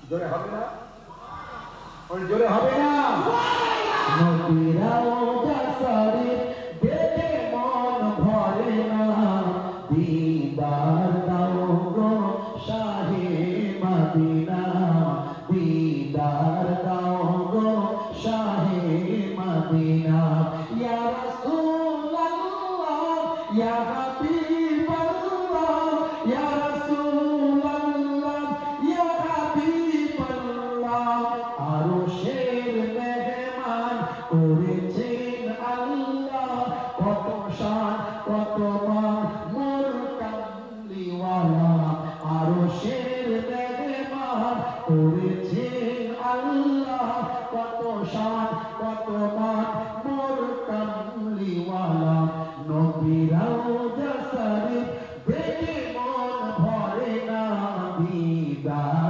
জোরে হবে না? জোরে হবে না? নবীরাও জাসারে দেখে মন ভরে না, দিদার দাও গো শাহে মদিনা, দিদার দাও গো শাহে মদিনা। ইয়া রাসূলুল্লাহ ইয়া হাবিবাল্লাহ, ইয়া রাসূলুল্লাহ ইয়া হাবিবাল্লাহ, আরশের মেহমান করেছেন আল্লাহ, কত শান কত মান মোর কামলিওয়ালা, আরশের মেহমান করেছেন আল্লাহ, কত শান কত মান মোর কামলিওয়ালা। নবীরাও জাসারে দেখে মন ভরে না, দিদার